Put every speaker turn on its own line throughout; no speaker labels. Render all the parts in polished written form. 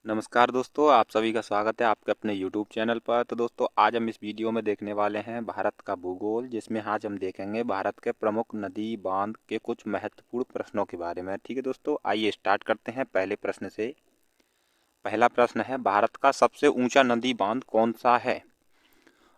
नमस्कार दोस्तों, आप सभी का स्वागत है आपके अपने YouTube चैनल पर। तो दोस्तों, आज हम इस वीडियो में देखने वाले हैं भारत का भूगोल, जिसमें आज हम देखेंगे भारत के प्रमुख नदी बांध के कुछ महत्वपूर्ण प्रश्नों के बारे में। ठीक है दोस्तों, आइए स्टार्ट करते हैं पहले प्रश्न से। पहला प्रश्न है, भारत का सबसे ऊंचा नदी बांध कौन सा है?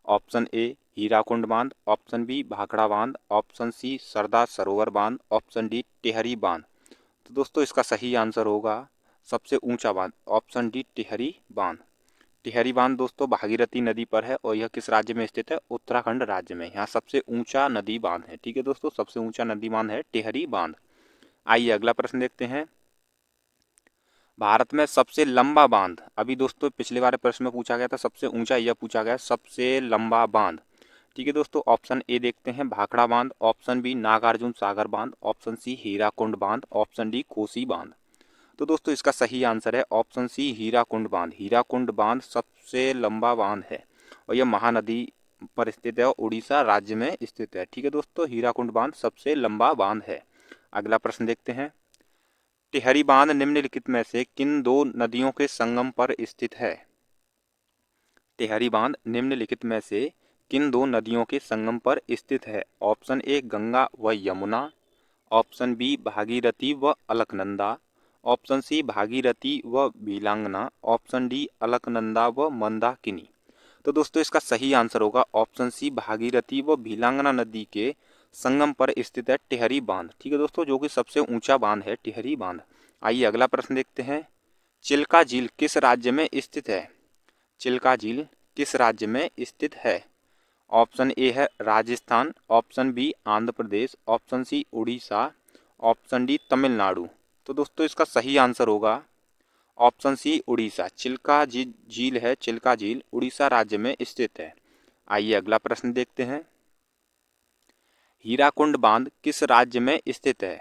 ऑप्शन ए हीराकुंड बांध, ऑप्शन बी भाखड़ा बांध, ऑप्शन सी सरदार सरोवर बांध, ऑप्शन डी टिहरी बांध। तो दोस्तों, इसका सही आंसर होगा सबसे ऊंचा बांध, ऑप्शन डी टिहरी बांध। टिहरी बांध दोस्तों भागीरथी नदी पर है और यह किस राज्य में स्थित है? उत्तराखंड राज्य में। यहाँ सबसे ऊंचा नदी बांध है। ठीक है दोस्तों, सबसे ऊंचा नदी बांध है टिहरी बांध। आइए अगला प्रश्न देखते हैं। भारत में सबसे लंबा बांध, अभी दोस्तों पिछले वाले प्रश्न में पूछा गया था सबसे ऊंचा, यह पूछा गया सबसे लंबा बांध। ठीक है दोस्तों, ऑप्शन ए देखते हैं भाखड़ा बांध, ऑप्शन बी नागार्जुन सागर बांध, ऑप्शन सी हीराकुंड बांध, ऑप्शन डी कोसी बांध। तो दोस्तों, इसका सही आंसर है ऑप्शन सी हीराकुंड बांध। हीराकुंड बांध सबसे लंबा बांध है और यह महानदी पर स्थित है और उड़ीसा राज्य में स्थित है। ठीक है दोस्तों, हीराकुंड बांध सबसे लंबा बांध है। अगला प्रश्न देखते हैं। टिहरी बांध निम्नलिखित में से किन दो नदियों के संगम पर स्थित है? टिहरी बांध निम्नलिखित में से किन दो नदियों के संगम पर स्थित है? ऑप्शन ए गंगा व यमुना, ऑप्शन बी भागीरथी व अलकनंदा, ऑप्शन सी भागीरथी व भीलांगना, ऑप्शन डी अलकनंदा व मंदाकिनी। तो दोस्तों, इसका सही आंसर होगा ऑप्शन सी भागीरथी व भीलांगना नदी के संगम पर स्थित है टिहरी बांध। ठीक है दोस्तों, जो कि सबसे ऊंचा बांध है टिहरी बांध। आइए अगला प्रश्न देखते हैं। चिल्का झील किस राज्य में स्थित है? चिल्का झील किस राज्य में स्थित है? ऑप्शन ए है Rajasthan, option B Andhra Pradesh, option C Orissa, option D Tamil Nadu. तो दोस्तों, इसका सही आंसर होगा ऑप्शन सी उड़ीसा। चिल्का झील है, चिल्का झील उड़ीसा राज्य में स्थित है। आइए अगला प्रश्न देखते हैं। हीराकुंड बांध किस राज्य में स्थित है?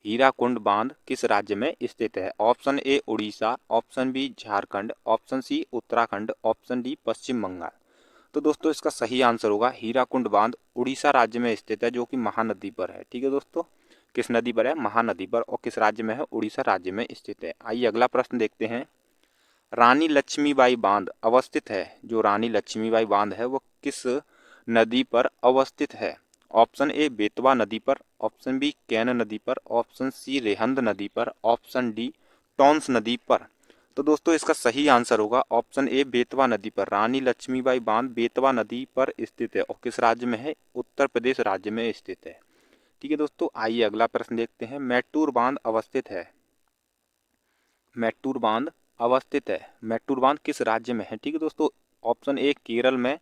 हीराकुंड बांध किस राज्य में स्थित है? Option A Orissa, option B Jharkhand, option C Uttarakhand, option D Paschim Bangal. तो दोस्तों, इसका सही आंसर होगा हीराकुंड बांध उड़ीसा राज्य में स्थित है, जो कि महानदी पर है। ठीक है दोस्तों, किस नदी पर है? महानदी पर। और किस राज्य में है? उड़ीसा राज्य में स्थित है। आइए अगला प्रश्न देखते हैं। रानी लक्ष्मीबाई बांध अवस्थित है, जो रानी लक्ष्मीबाई बांध है वो किस नदी पर अवस्थित है? ऑप्शन ए बेतवा नदी पर, ऑप्शन बी कैन नदी पर, ऑप्शन सी रेहंद नदी पर, ऑप्शन डी टॉन्स नदी पर। तो दोस्तों, इसका सही आंसर होगा ऑप्शन ए बेतवा नदी पर। रानी लक्ष्मीबाई बांध बेतवा नदी पर स्थित है और किस राज्य में है? उत्तर प्रदेश राज्य में स्थित है। ठीक है दोस्तों, आइए अगला प्रश्न देखते हैं। मैटूर बांध अवस्थित है, मैटूर बांध अवस्थित है, मैटूर बांध किस राज्य में है? ठीक है दोस्तों, ऑप्शन ए केरल में,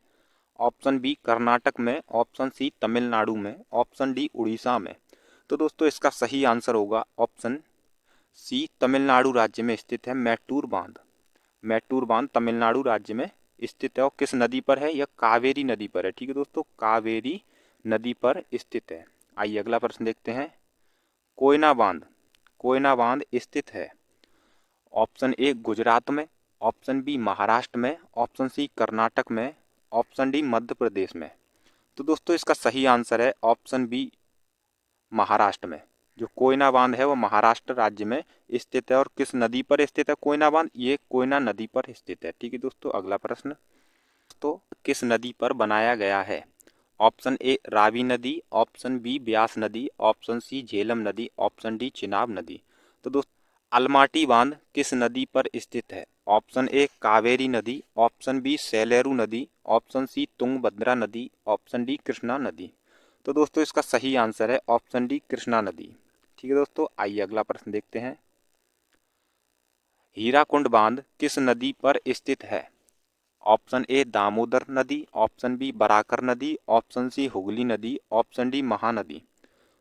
ऑप्शन बी कर्नाटक में, ऑप्शन सी तमिलनाडु में, ऑप्शन डी उड़ीसा में। तो दोस्तों, इसका सही आंसर होगा ऑप्शन सी तमिलनाडु राज्य में स्थित है मैटूर बांध। मैटूर बांध तमिलनाडु राज्य में स्थित है और किस नदी पर है? यह कावेरी नदी पर है। ठीक है दोस्तों, कावेरी नदी पर स्थित है। आइए अगला प्रश्न देखते हैं। कोयना बांध, कोयना बांध स्थित है ऑप्शन ए गुजरात में, ऑप्शन बी महाराष्ट्र में, ऑप्शन सी कर्नाटक में, ऑप्शन डी मध्य प्रदेश में। तो दोस्तों, इसका सही आंसर है ऑप्शन बी महाराष्ट्र में। जो कोयना बांध है वो महाराष्ट्र राज्य में स्थित है और किस नदी पर स्थित है कोयना बांध? ये कोयना नदी पर स्थित है। ठीक है दोस्तों, अगला प्रश्न। तो किस नदी पर बनाया गया है? ऑप्शन ए रावी नदी, ऑप्शन बी ब्यास नदी, ऑप्शन सी झेलम नदी, ऑप्शन डी चिनाब नदी। तो दोस्तों, अलमाटी बांध किस नदी पर स्थित है? ऑप्शन ए कावेरी नदी, ऑप्शन बी सेलेरू नदी, ऑप्शन सी तुंगभद्रा नदी, ऑप्शन डी कृष्णा नदी। तो दोस्तों, इसका सही आंसर है ऑप्शन डी कृष्णा नदी। ठीक है दोस्तों, आइए अगला प्रश्न देखते हैं। हीराकुंड बांध किस नदी पर स्थित है? ऑप्शन ए दामोदर नदी, ऑप्शन बी बराकर नदी, ऑप्शन सी हुगली नदी, ऑप्शन डी महानदी।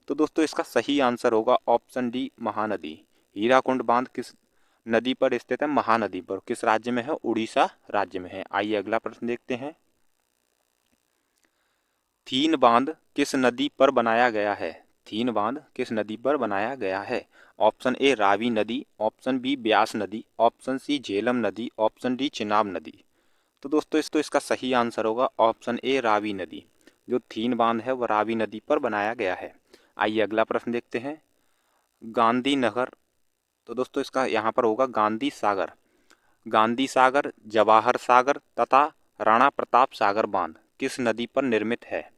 तो दोस्तों, इसका सही आंसर होगा ऑप्शन डी महानदी। हीराकुंड बांध किस नदी पर स्थित है? महानदी पर। किस राज्य में है? उड़ीसा राज्य में है। आइए अगला प्रश्न देखते हैं। थीन बांध किस नदी पर बनाया गया है? थीन बांध किस नदी पर बनाया गया है? ऑप्शन ए रावी नदी, ऑप्शन बी ब्यास नदी, ऑप्शन सी झेलम नदी, ऑप्शन डी चिनाब नदी। तो दोस्तों, इसका सही आंसर होगा ऑप्शन ए रावी नदी। जो थीन बांध है वह रावी नदी पर बनाया गया है। आइए अगला प्रश्न देखते हैं। गांधीनगर, तो दोस्तों इसका यहाँ पर होगा गांधी सागर। गांधी सागर, जवाहर सागर तथा राणा प्रताप सागर बांध किस नदी पर निर्मित है?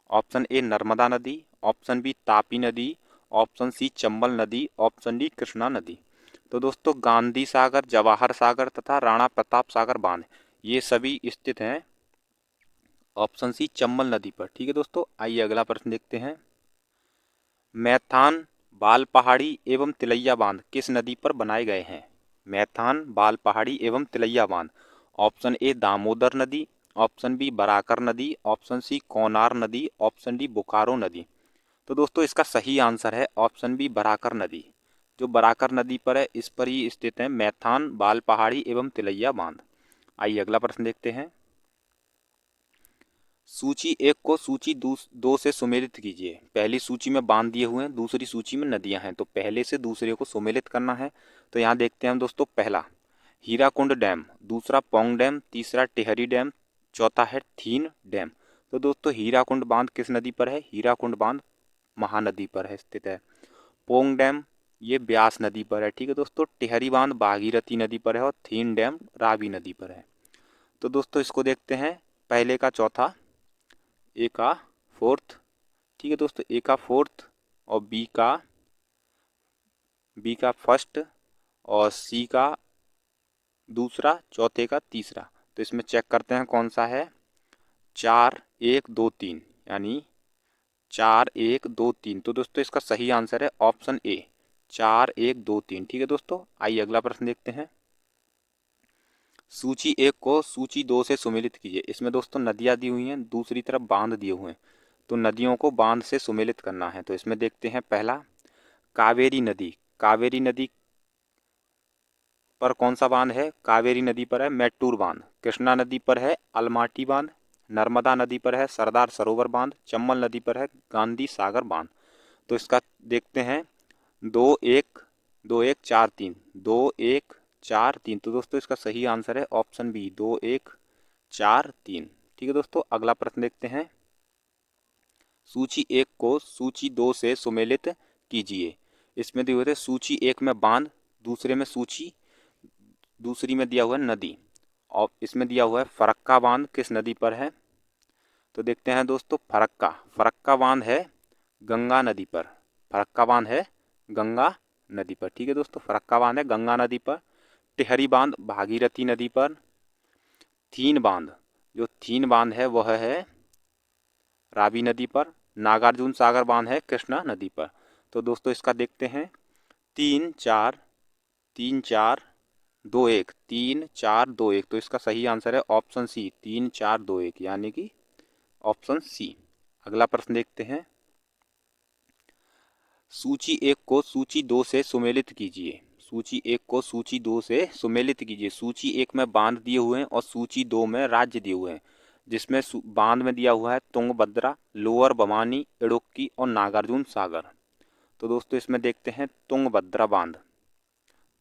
ऑप्शन ए नर्मदा नदी, ऑप्शन बी तापी नदी, ऑप्शन सी चंबल नदी, ऑप्शन डी कृष्णा नदी। तो दोस्तों गांधी सागर, जवाहर सागर तथा राणा प्रताप सागर बांध ये सभी स्थित हैं ऑप्शन सी चंबल नदी पर। ठीक है दोस्तों, आइए अगला प्रश्न देखते हैं। मैथान, बाल पहाड़ी एवं तिलैया बांध किस नदी पर बनाए गए हैं? मैथान, बाल पहाड़ी एवं तिलैया बांध। ऑप्शन ए दामोदर नदी, ऑप्शन बी बराकर नदी, ऑप्शन सी कोनार नदी, ऑप्शन डी बोकारो नदी। तो दोस्तों इसका सही आंसर है ऑप्शन बी बराकर नदी। जो बराकर नदी पर है इस पर ही स्थित है मैथान, बाल पहाड़ी एवं तिलैया बांध। आइए अगला प्रश्न देखते हैं। सूची एक को सूची दो से सुमेलित कीजिए। पहली सूची में बांध दिए हुए हैं, दूसरी सूची में नदियां हैं, तो पहले से दूसरे को सुमेलित करना है। तो यहाँ देखते हैं हम दोस्तों, पहला हीराकुंड डैम, दूसरा पौंग डैम, तीसरा टिहरी डैम, चौथा है थीन डैम। तो दोस्तों हीराकुंड बांध किस नदी पर है? हीराकुंड बांध महानदी पर है स्थित है। पोंग डैम ये ब्यास नदी पर है। ठीक है दोस्तों, टिहरी बांध भागीरथी नदी पर है और थीन डैम रावी नदी पर है। तो दोस्तों इसको देखते हैं, पहले का चौथा, ए का फोर्थ। ठीक है दोस्तों, ए का फोर्थ और बी का फर्स्ट और सी का दूसरा, चौथे का तीसरा। तो इसमें चेक करते हैं कौन सा है। 4-1-2-3 यानी 4-1-2-3। तो दोस्तों इसका सही आंसर है ऑप्शन ए 4-1-2-3। ठीक है दोस्तों, आइए अगला प्रश्न देखते हैं। सूची एक को सूची दो से सुमेलित कीजिए। इसमें दोस्तों नदियां दी हुई हैं, दूसरी तरफ बांध दिए हुए हैं, तो नदियों को बांध से सुमेलित करना है। तो इसमें देखते हैं, पहला कावेरी नदी। कावेरी नदी पर कौन सा बांध है? कावेरी नदी पर है मैट्टूर बांध। कृष्णा नदी पर है अलमाटी बांध। नर्मदा नदी पर है सरदार सरोवर बांध। चंबल नदी पर है गांधी सागर बांध। तो इसका देखते हैं, 2-1-2-1-4-3, 2-1-4-3। तो दोस्तों इसका सही आंसर है ऑप्शन बी 2-1-4-3। ठीक है दोस्तों, अगला प्रश्न देखते हैं। सूची एक को सूची दो से सुमेलित कीजिए। इसमें दिए हुए थे सूची एक में बांध, दूसरी में दिया हुआ है नदी, और इसमें दिया हुआ है फरक्का बांध किस नदी पर है? तो देखते हैं दोस्तों, फरक्का बांध है गंगा नदी पर। फरक्का बांध है गंगा नदी पर। ठीक है दोस्तों, फरक्का बांध है गंगा नदी पर। टिहरी बांध भागीरथी नदी पर। थीन बांध है वह है रावी नदी पर। नागार्जुन सागर बांध है कृष्णा नदी पर। तो दोस्तों इसका देखते हैं, 3-4-3-4-2-1, 3-4-2-1। तो इसका सही आंसर है ऑप्शन सी 3-4-2-1 यानी कि ऑप्शन सी। अगला प्रश्न देखते हैं। सूची एक को सूची दो से सुमेलित कीजिए। सूची एक को सूची दो से सुमेलित कीजिए। सूची एक में बांध दिए हुए हैं और सूची दो में राज्य दिए हुए हैं, जिसमें बांध में दिया हुआ है तुंगभद्रा, लोअर भवानी, इडुक्की और नागार्जुन सागर। तो दोस्तों इसमें देखते हैं,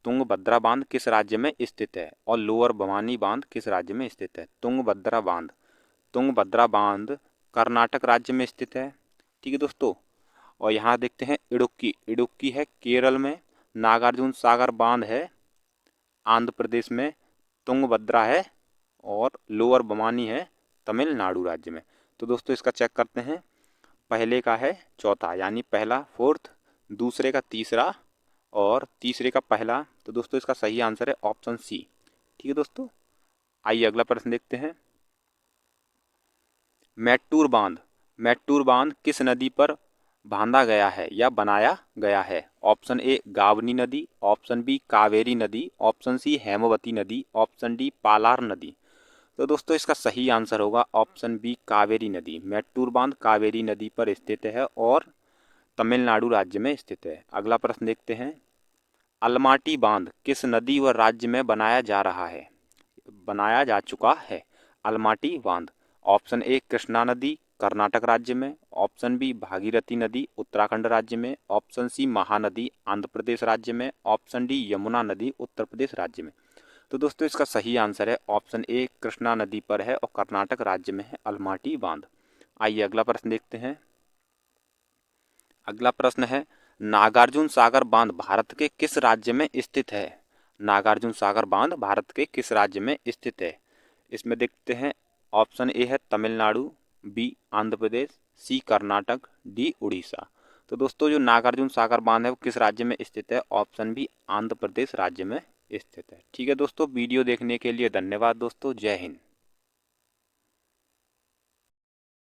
तुंगभद्रा बांध किस राज्य में स्थित है और लोअर भवानी बांध किस राज्य में स्थित है? तुंगभद्रा बांध कर्नाटक राज्य में स्थित है। ठीक है दोस्तों, और यहाँ देखते हैं इडुक्की है केरल में। नागार्जुन सागर बांध है आंध्र प्रदेश में। तुंगभद्रा है और लोअर भवानी है तमिलनाडु राज्य में। तो दोस्तों इसका चेक करते हैं, पहले का है चौथा यानी पहला फोर्थ, दूसरे का तीसरा और तीसरे का पहला। तो दोस्तों इसका सही आंसर है ऑप्शन सी। ठीक है दोस्तों, आइए अगला प्रश्न देखते हैं। मैट्टूर बांध किस नदी पर बांधा गया है या बनाया गया है? ऑप्शन ए गावनी नदी, ऑप्शन बी कावेरी नदी, ऑप्शन सी हेमवती नदी, ऑप्शन डी पालार नदी। तो दोस्तों इसका सही आंसर होगा ऑप्शन बी कावेरी नदी। मैट्टूर बांध कावेरी नदी पर स्थित है और तमिलनाडु राज्य में स्थित है। अगला प्रश्न देखते हैं। अलमाटी बांध किस नदी व राज्य में बनाया जा चुका है? अलमाटी बांध। ऑप्शन ए कृष्णा नदी कर्नाटक राज्य में, ऑप्शन बी भागीरथी नदी उत्तराखंड राज्य में, ऑप्शन सी महानदी आंध्र प्रदेश राज्य में, ऑप्शन डी यमुना नदी उत्तर प्रदेश राज्य में। तो दोस्तों इसका सही आंसर है ऑप्शन ए कृष्णा नदी पर है और कर्नाटक राज्य में है अलमाटी बांध। आइए अगला प्रश्न देखते हैं। अगला प्रश्न है, नागार्जुन सागर बांध भारत के किस राज्य में स्थित है? नागार्जुन सागर बांध भारत के किस राज्य में स्थित है? इसमें देखते हैं, ऑप्शन ए है तमिलनाडु, बी आंध्र प्रदेश, सी कर्नाटक, डी उड़ीसा। तो दोस्तों जो नागार्जुन सागर बांध है वो किस राज्य में स्थित है? ऑप्शन बी आंध्र प्रदेश राज्य में स्थित है। ठीक है दोस्तों, वीडियो देखने के लिए धन्यवाद दोस्तों। जय हिंद।